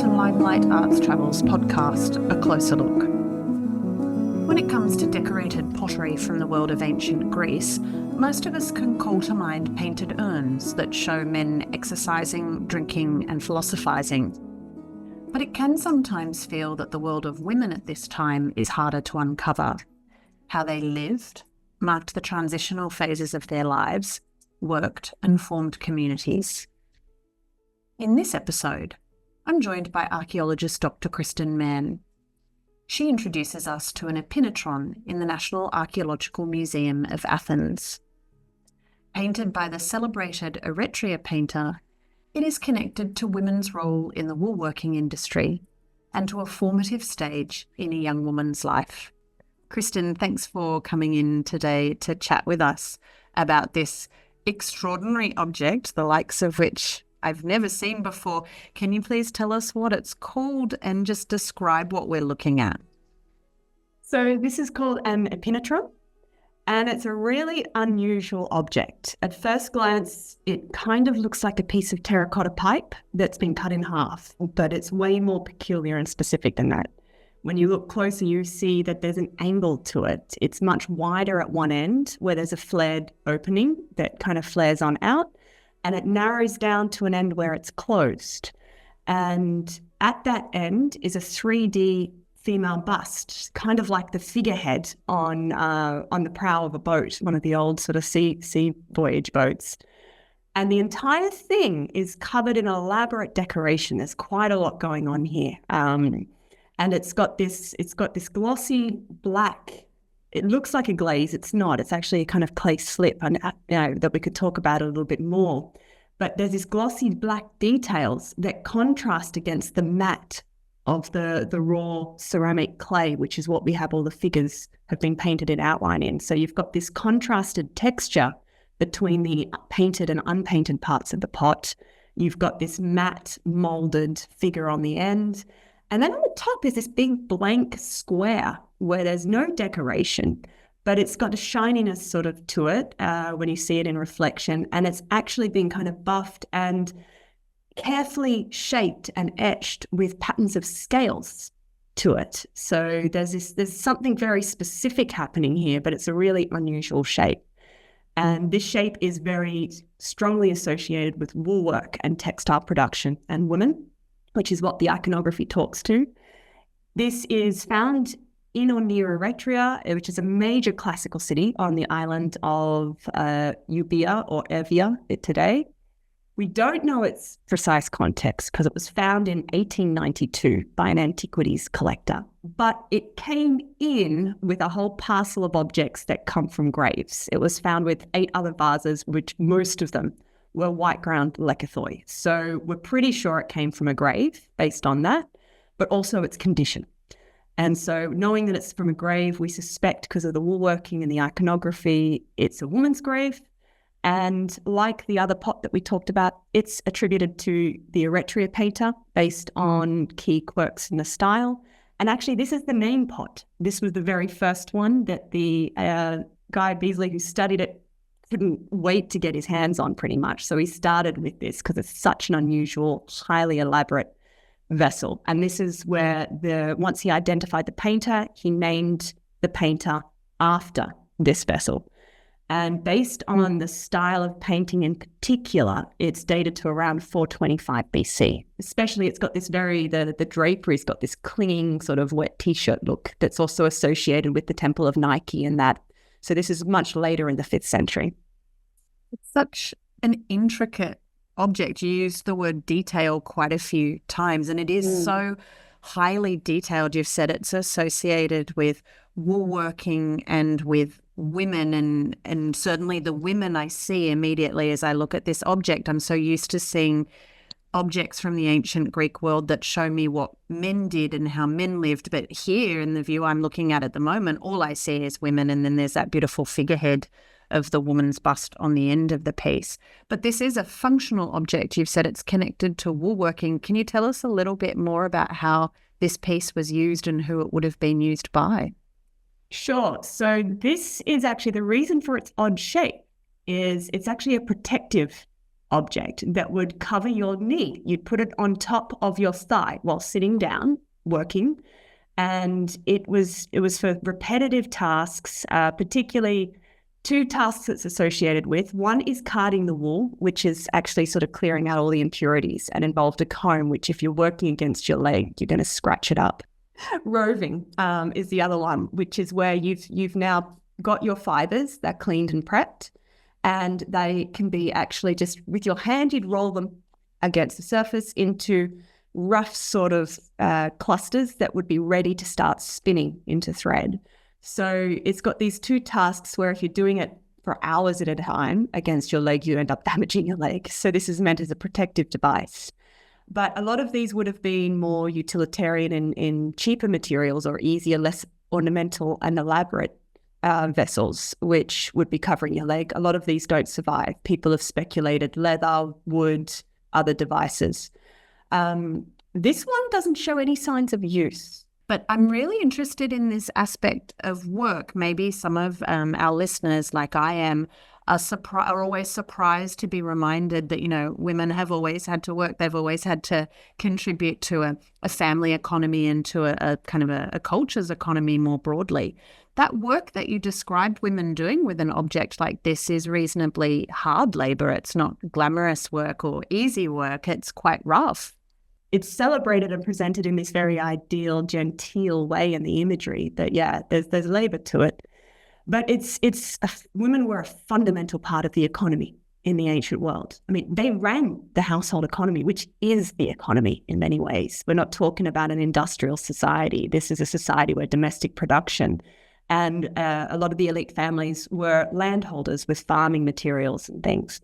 to Limelight Arts Travel's podcast, A Closer Look. When it comes to decorated pottery from the world of ancient Greece, most of us can call to mind painted urns that show men exercising, drinking, and philosophizing. But it can sometimes feel that the world of women at this time is harder to uncover. How they lived, marked the transitional phases of their lives, worked, and formed communities. In this episode, I'm joined by archaeologist Dr Kristen Mann. She introduces us to an Epinetron in the National Archaeological Museum of Athens. Painted by the celebrated Eretria Painter, it is connected to women's role in the woolworking industry and to a formative stage in a young woman's life. Kristen, thanks for coming in today to chat with us about this extraordinary object, the likes of which I've never seen before. Can you please tell us what it's called and just describe what we're looking at? So this is called an Epinetron, and it's a really unusual object. At first glance, it kind of looks like a piece of terracotta pipe that's been cut in half, but it's way more peculiar and specific than that. When you look closer, you see that there's an angle to it. It's much wider at one end where there's a flared opening that kind of flares on out, and it narrows down to an end where it's closed. And at that end is a 3D female bust, kind of like the figurehead on the prow of a boat, one of the old sort of sea voyage boats. And the entire thing is covered in elaborate decoration. There's quite a lot going on here. And it's got this glossy black. It looks like a glaze. It's not. It's actually a kind of clay slip, and that we could talk about a little bit more. But there's this glossy black details that contrast against the matte of the raw ceramic clay, which is what we have all the figures have been painted in outline in. So you've got this contrasted texture between the painted and unpainted parts of the pot. You've got this matte molded figure on the end. And then on the top is this big blank square where there's no decoration, but it's got a shininess sort of to it when you see it in reflection. And it's actually been kind of buffed and carefully shaped and etched with patterns of scales to it. So there's something very specific happening here, but it's a really unusual shape. And this shape is very strongly associated with woolwork and textile production and women, which is what the iconography talks to. This is found in or near Eretria, which is a major classical city on the island of Euboea or Evia today. We don't know its precise context because it was found in 1892 by an antiquities collector, but it came in with a whole parcel of objects that come from graves. It was found with 8 other vases, which most of them were white ground lekythoi. So we're pretty sure it came from a grave based on that, but also its condition. And so knowing that it's from a grave, we suspect because of the woolworking and the iconography, it's a woman's grave. And like the other pot that we talked about, it's attributed to the Eretria Painter based on key quirks in the style. And actually, this is the main pot. This was the very first one that the guy Beasley, who studied it, couldn't wait to get his hands on pretty much. So he started with this because it's such an unusual, highly elaborate vessel. And this is where once he identified the painter, he named the painter after this vessel. And based on the style of painting in particular, it's dated to around 425 BC. Especially it's got this the drapery's got this clinging sort of wet t-shirt look that's also associated with the Temple of Nike and that. So this is much later in the 5th century. It's such an intricate object. You use the word detail quite a few times, and it is so highly detailed. You've said it's associated with woolworking and with women, and certainly the women I see immediately as I look at this object. I'm so used to seeing objects from the ancient Greek world that show me what men did and how men lived. But here in the view I'm looking at the moment, all I see is women, and then there's that beautiful figurehead of the woman's bust on the end of the piece. But this is a functional object. You've said it's connected to woolworking. Can you tell us a little bit more about how this piece was used and who it would have been used by? Sure. So this is actually the reason for its odd shape is it's actually a protective object that would cover your knee. You'd put it on top of your thigh while sitting down, working. And it was for repetitive tasks, particularly two tasks it's associated with. One is carding the wool, which is actually sort of clearing out all the impurities, and involved a comb, which if you're working against your leg, you're going to scratch it up. Roving is the other one, which is where you've now got your fibers, they're cleaned and prepped, and they can be actually just with your hand, you'd roll them against the surface into rough sort of clusters that would be ready to start spinning into thread. So it's got these two tasks where if you're doing it for hours at a time against your leg, you end up damaging your leg. So this is meant as a protective device. But a lot of these would have been more utilitarian in cheaper materials or easier, less ornamental and elaborate vessels, which would be covering your leg. A lot of these don't survive. People have speculated leather, wood, other devices. This one doesn't show any signs of use. But I'm really interested in this aspect of work. Maybe some of our listeners, like I am, are always surprised to be reminded that, you know, women have always had to work. They've always had to contribute to a family economy and to a kind of a culture's economy more broadly. That work that you described women doing with an object like this is reasonably hard labor. It's not glamorous work or easy work. It's quite rough. It's celebrated and presented in this very ideal, genteel way in the imagery that, yeah, there's labor to it. But women were a fundamental part of the economy in the ancient world. I mean, they ran the household economy, which is the economy in many ways. We're not talking about an industrial society. This is a society where domestic production and a lot of the elite families were landholders with farming materials and things.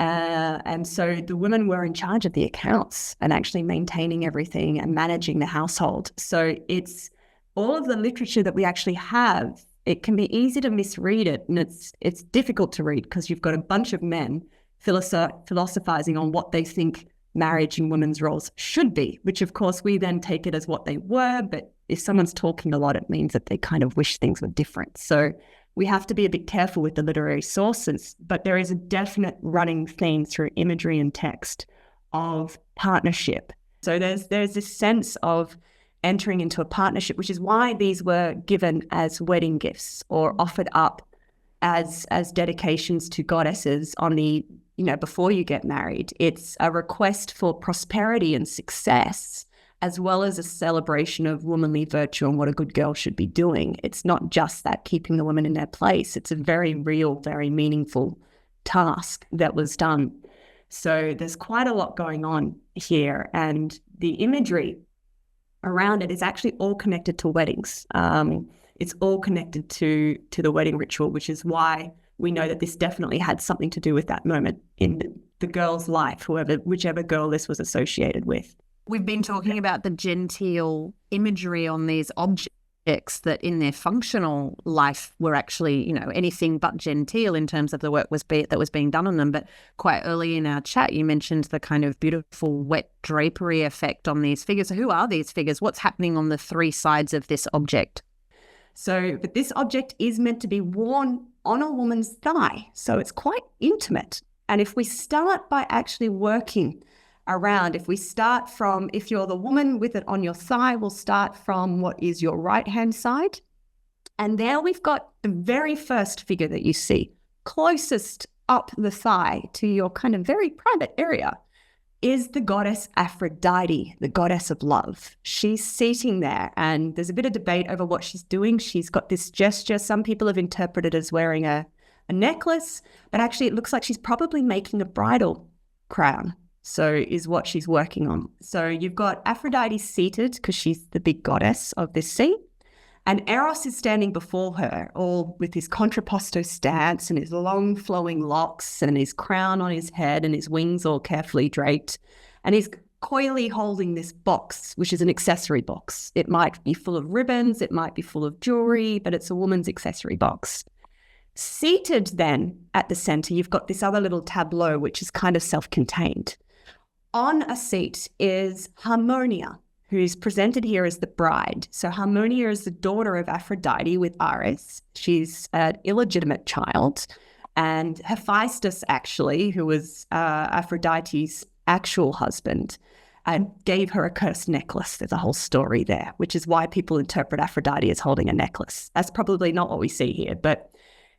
And so the women were in charge of the accounts and actually maintaining everything and managing the household. So it's all of the literature that we actually have. It can be easy to misread it, and it's difficult to read because you've got a bunch of men philosophizing on what they think marriage and women's roles should be, which of course we then take it as what they were. But if someone's talking a lot, it means that they kind of wish things were different. So we have to be a bit careful with the literary sources, but there is a definite running theme through imagery and text of partnership. So there's this sense of entering into a partnership, which is why these were given as wedding gifts or offered up as dedications to goddesses on the, you know, before you get married. It's a request for prosperity and success, as well as a celebration of womanly virtue and what a good girl should be doing. It's not just that keeping the women in their place. It's a very real, very meaningful task that was done. So there's quite a lot going on here. And the imagery around it is actually all connected to weddings. It's all connected to the wedding ritual, which is why we know that this definitely had something to do with that moment in the girl's life, whichever girl this was associated with. We've been talking about the genteel imagery on these objects that in their functional life were actually, you know, anything but genteel in terms of the work that was being done on them. But quite early in our chat, you mentioned the kind of beautiful wet drapery effect on these figures. So who are these figures? What's happening on the three sides of this object? But this object is meant to be worn on a woman's thigh. So it's quite intimate. And if we start by actually working around, if you're the woman with it on your thigh, we'll start from what is your right-hand side. And there we've got the very first figure that you see, closest up the thigh to your kind of very private area, is the goddess Aphrodite, the goddess of love. She's sitting there, and there's a bit of debate over what she's doing. She's got this gesture. Some people have interpreted it as wearing a necklace, but actually it looks like she's probably making a bridal crown. So is what she's working on. So you've got Aphrodite seated because she's the big goddess of this scene. And Eros is standing before her, all with his contrapposto stance and his long flowing locks and his crown on his head and his wings all carefully draped. And he's coyly holding this box, which is an accessory box. It might be full of ribbons, it might be full of jewelry, but it's a woman's accessory box. Seated then at the center, you've got this other little tableau, which is kind of self-contained. On a seat is Harmonia, who's presented here as the bride. So Harmonia is the daughter of Aphrodite with Ares. She's an illegitimate child. And Hephaestus, actually, who was Aphrodite's actual husband, gave her a cursed necklace. There's a whole story there, which is why people interpret Aphrodite as holding a necklace. That's probably not what we see here, but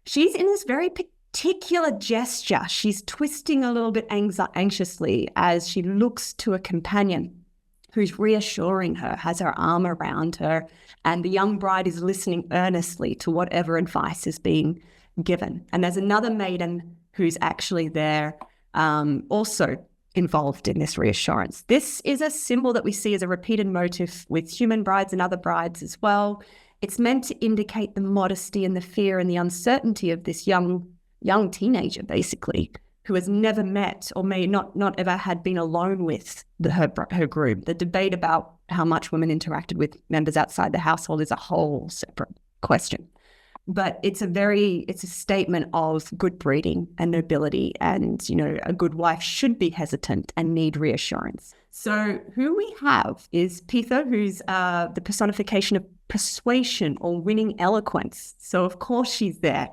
she's in this very particular gesture. She's twisting a little bit anxiously as she looks to a companion who's reassuring her, has her arm around her, and the young bride is listening earnestly to whatever advice is being given. And there's another maiden who's actually there, also involved in this reassurance. This is a symbol that we see as a repeated motif with human brides and other brides as well. It's meant to indicate the modesty and the fear and the uncertainty of this young teenager, basically, who has never met or may not ever had been alone with her groom. The debate about how much women interacted with members outside the household is a whole separate question. But it's a statement of good breeding and nobility, and, you know, a good wife should be hesitant and need reassurance. So who we have is Pitha, who's the personification of persuasion or winning eloquence. So of course she's there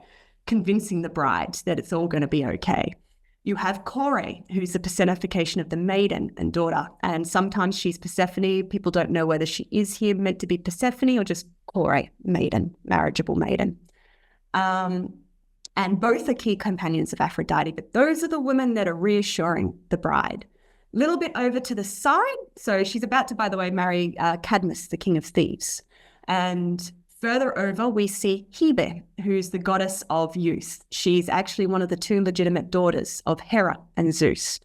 convincing the bride that it's all going to be okay. You have Kore, who's the personification of the maiden and daughter. And sometimes she's Persephone. People don't know whether she is here meant to be Persephone or just Kore, maiden, marriageable maiden. And both are key companions of Aphrodite, but those are the women that are reassuring the bride. A little bit over to the side. So she's about to, by the way, marry Cadmus, the king of thieves. And further over, we see Hebe, who's the goddess of youth. She's actually one of the two legitimate daughters of Hera and Zeus.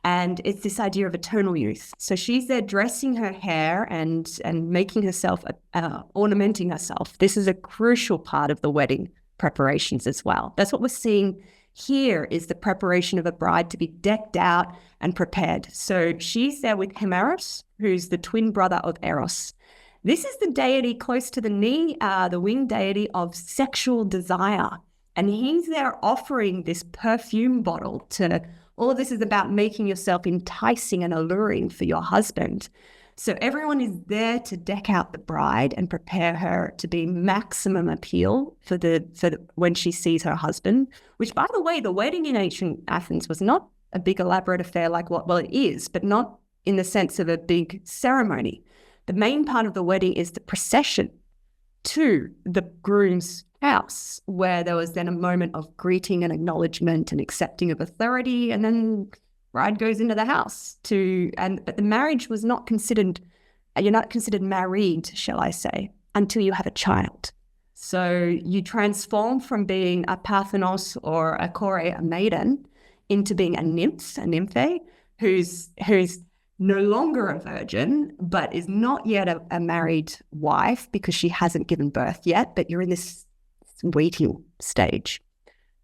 And it's this idea of eternal youth. So she's there dressing her hair and making herself, ornamenting herself. This is a crucial part of the wedding preparations as well. That's what we're seeing here, is the preparation of a bride to be decked out and prepared. So she's there with Hemeros, who's the twin brother of Eros. This is the deity close to the knee, the winged deity of sexual desire. And he's there offering this perfume bottle to, all of this is about making yourself enticing and alluring for your husband. So everyone is there to deck out the bride and prepare her to be maximum appeal for when she sees her husband, which, by the way, the wedding in ancient Athens was not a big elaborate affair like it is, but not in the sense of a big ceremony. The main part of the wedding is the procession to the groom's house, where there was then a moment of greeting and acknowledgement and accepting of authority, and then bride goes into the house but the marriage was not considered, you're not considered married, shall I say, until you have a child. So you transform from being a Parthenos or a Kore, a maiden, into being a nymphe, who's no longer a virgin, but is not yet a married wife because she hasn't given birth yet, but you're in this waiting stage.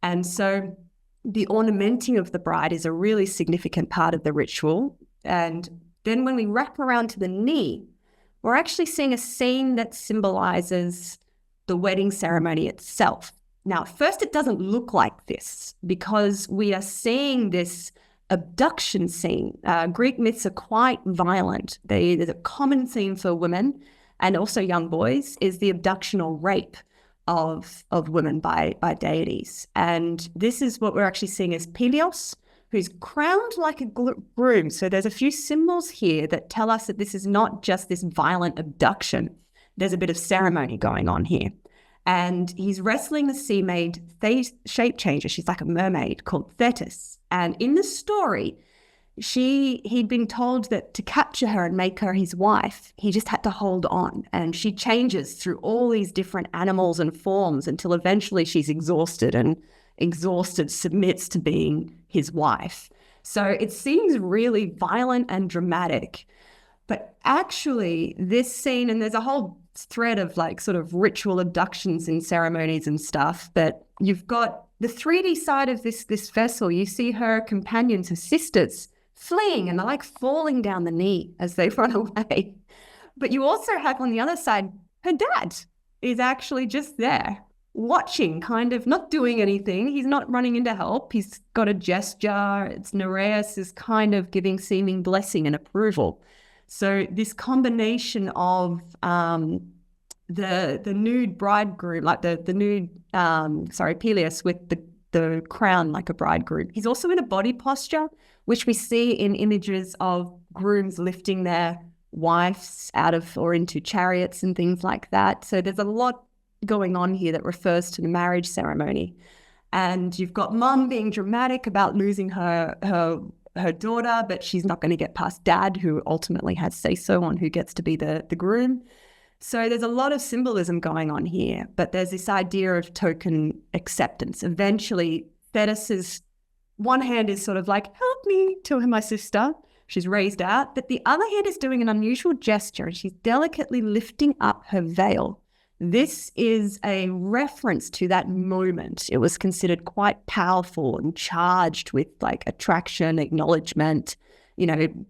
And so the ornamenting of the bride is a really significant part of the ritual. And then when we wrap around to the knee, we're actually seeing a scene that symbolizes the wedding ceremony itself. Now, at first, it doesn't look like this because we are seeing this abduction scene. Greek myths are quite violent. There's a common theme for women and also young boys is the abduction or rape of women by deities. And this is what we're actually seeing as Pelios, who's crowned like a groom. So there's a few symbols here that tell us that this is not just this violent abduction. There's a bit of ceremony going on here. And he's wrestling the sea maid shape changer. She's like a mermaid called Thetis. And in the story, he'd been told that to capture her and make her his wife, he just had to hold on. And she changes through all these different animals and forms until eventually she's exhausted, and exhausted submits to being his wife. So it seems really violent and dramatic. But actually, this scene, and there's a whole thread of like sort of ritual abductions and ceremonies and stuff, but you've got the 3D side of this vessel. You see her companions, her sisters, fleeing, and they're like falling down the knee as they run away. But you also have on the other side, her dad is actually just there watching, kind of not doing anything. He's not running in to help. He's got a gesture. It's Nereus is kind of giving seeming blessing and approval. So this combination of the nude bridegroom, like the nude, Pelias with the crown like a bridegroom. He's also in a body posture, which we see in images of grooms lifting their wives out of or into chariots and things like that. So there's a lot going on here that refers to the marriage ceremony. And you've got mum being dramatic about losing her daughter, but she's not going to get past dad, who ultimately has say-so on who gets to be the groom. So there's a lot of symbolism going on here, but there's this idea of token acceptance. Eventually, Thetis' one hand is sort of like, help me to my sister. She's raised out, but the other hand is doing an unusual gesture, and she's delicately lifting up her veil. This is a reference to that moment. It was considered quite powerful and charged with like attraction, acknowledgement,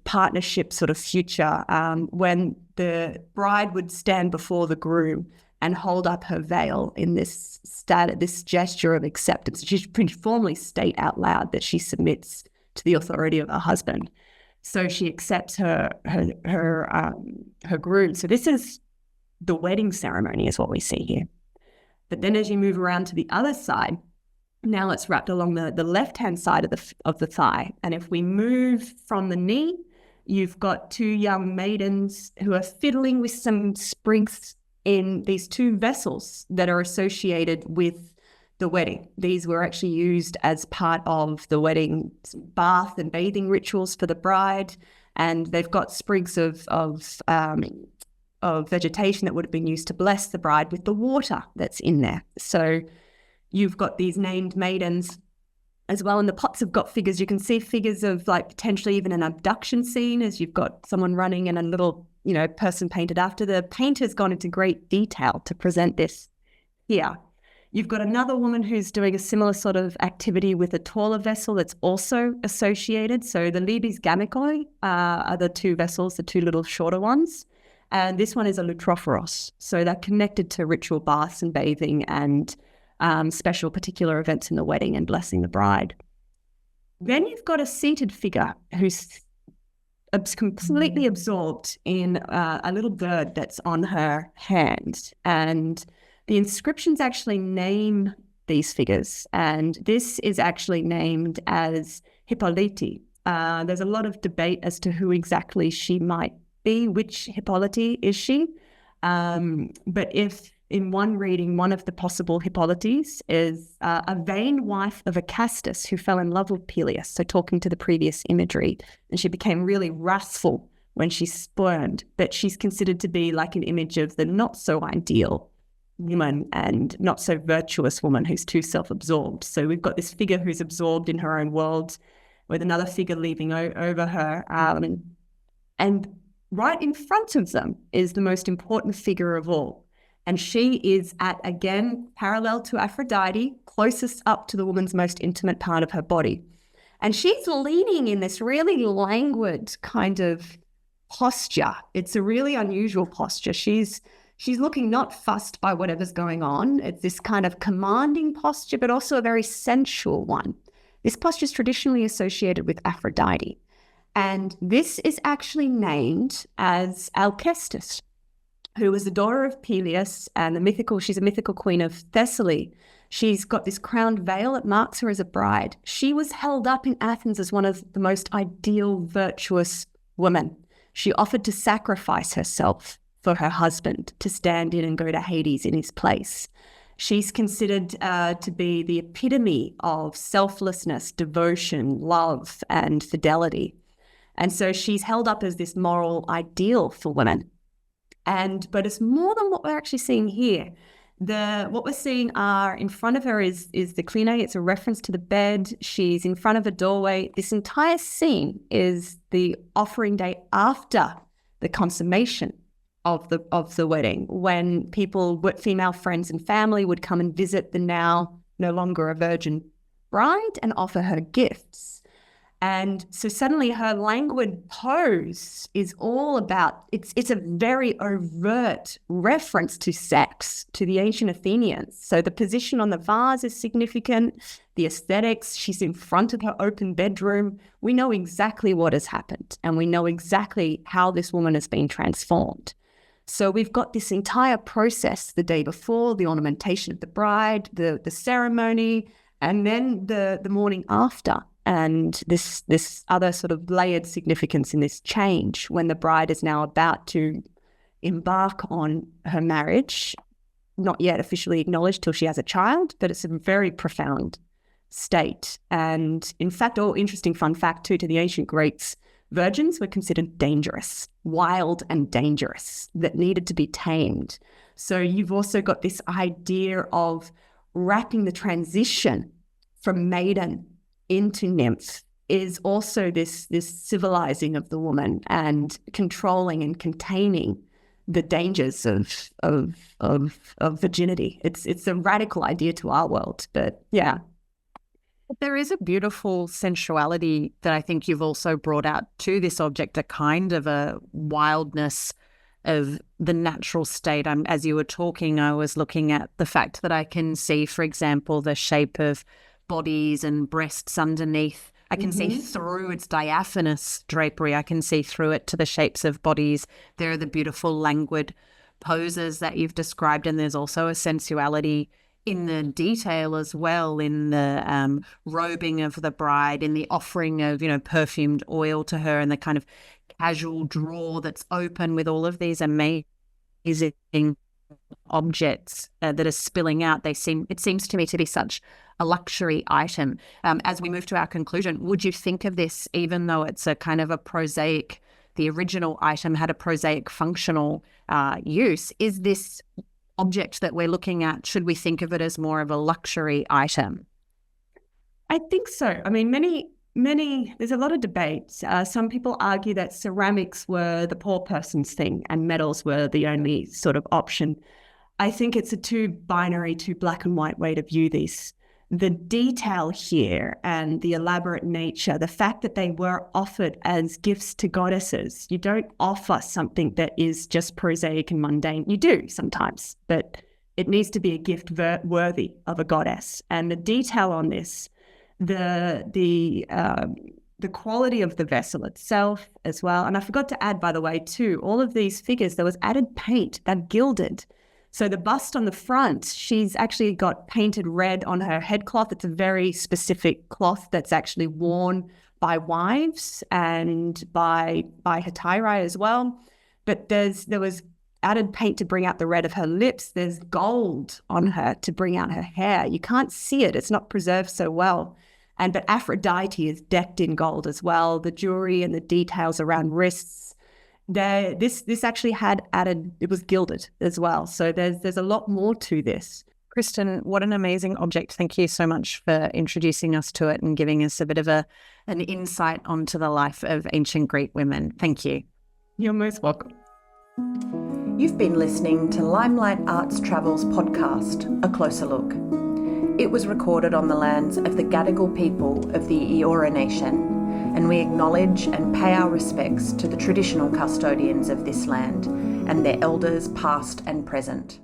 partnership sort of future, when the bride would stand before the groom and hold up her veil in this gesture of acceptance. She should pretty formally state out loud that she submits to the authority of her husband. So she accepts her groom. So this is the wedding ceremony is what we see here. But then as you move around to the other side, now it's wrapped along the left-hand side of the thigh. And if we move from the knee, you've got two young maidens who are fiddling with some sprigs in these two vessels that are associated with the wedding. These were actually used as part of the wedding bath and bathing rituals for the bride. And they've got sprigs of vegetation that would have been used to bless the bride with the water that's in there. So you've got these named maidens as well. And the pots have got figures. You can see figures of like potentially even an abduction scene, as you've got someone running and a little, person painted after. The painter's gone into great detail to present this here. You've got another woman who's doing a similar sort of activity with a taller vessel that's also associated. So the libis gamikoi are the two vessels, the two little shorter ones. And this one is a lutrophoros. So they're connected to ritual baths and bathing and special particular events in the wedding and blessing the bride. Then you've got a seated figure who's completely absorbed in a little bird that's on her hand. And the inscriptions actually name these figures. And this is actually named as Hippolyte. There's a lot of debate as to who exactly she might be, which Hippolyte is she. But if in one reading, one of the possible Hippolytes is a vain wife of Acastus who fell in love with Peleus, so talking to the previous imagery, and she became really wrathful when she spurned, but she's considered to be like an image of the not so ideal woman and not so virtuous woman who's too self-absorbed. So we've got this figure who's absorbed in her own world with another figure leaving over her. And right in front of them is the most important figure of all. And she is at, again, parallel to Aphrodite, closest up to the woman's most intimate part of her body. And she's leaning in this really languid kind of posture. It's a really unusual posture. She's looking not fussed by whatever's going on. It's this kind of commanding posture, but also a very sensual one. This posture is traditionally associated with Aphrodite. And this is actually named as Alcestis, who was the daughter of Peleus and she's a mythical queen of Thessaly. She's got this crowned veil that marks her as a bride. She was held up in Athens as one of the most ideal, virtuous women. She offered to sacrifice herself for her husband to stand in and go to Hades in his place. She's considered to be the epitome of selflessness, devotion, love, and fidelity. And so she's held up as this moral ideal for women. But it's more than what we're actually seeing here. What we're seeing are in front of her is the clean. It's a reference to the bed. She's in front of a doorway. This entire scene is the offering day after the consummation of the wedding, when female friends and family would come and visit the now no longer a virgin bride and offer her gifts. And so suddenly her languid pose is all about, it's a very overt reference to sex, to the ancient Athenians. So the position on the vase is significant, the aesthetics, she's in front of her open bedroom. We know exactly what has happened, and we know exactly how this woman has been transformed. So we've got this entire process the day before, the ornamentation of the bride, the ceremony, And then the morning after, and this other sort of layered significance in this change when the bride is now about to embark on her marriage, not yet officially acknowledged till she has a child, but it's a very profound state. And in fact, interesting fun fact too, to the ancient Greeks, virgins were considered dangerous, wild and dangerous, that needed to be tamed. So you've also got this idea of wrapping the transition from maiden into nymph is also this civilizing of the woman and controlling and containing the dangers of virginity. It's a radical idea to our world, but yeah. There is a beautiful sensuality that I think you've also brought out to this object, a kind of a wildness of the natural state. As you were talking, I was looking at the fact that I can see, for example, the shape of bodies and breasts underneath. I can see through its diaphanous drapery. I can see through it to the shapes of bodies. There are the beautiful languid poses that you've described, and there's also a sensuality in the detail as well, in the robing of the bride, in the offering of, perfumed oil to her, and the kind of casual drawer that's open with all of these amazing objects that are spilling out. It seems to me to be such a luxury item. As we move to our conclusion, would you think of this, even though it's a kind of a prosaic, the original item had a prosaic functional use, is this object that we're looking at, should we think of it as more of a luxury item? I think so. I mean, many, there's a lot of debate. Some people argue that ceramics were the poor person's thing and metals were the only sort of option. I think it's a too black and white way to view this. The detail here and the elaborate nature, the fact that they were offered as gifts to goddesses. You don't offer something that is just prosaic and mundane. You do sometimes, but it needs to be a gift worthy of a goddess. And the detail on this, the quality of the vessel itself as well. And I forgot to add, by the way, too, all of these figures, there was added paint that gilded. So the bust on the front, she's actually got painted red on her head cloth. It's a very specific cloth that's actually worn by wives and by hetairai as well. But there was added paint to bring out the red of her lips. There's gold on her to bring out her hair. You can't see it. It's not preserved so well. But Aphrodite is decked in gold as well. The jewelry and the details around wrists, this actually had added, it was gilded as well. So there's a lot more to this. Kristen, what an amazing object. Thank you so much for introducing us to it and giving us a bit of an insight onto the life of ancient Greek women. Thank you. You're most welcome. You've been listening to Limelight Arts Travels podcast, A Closer Look. It was recorded on the lands of the Gadigal people of the Eora Nation, and we acknowledge and pay our respects to the traditional custodians of this land and their elders past and present.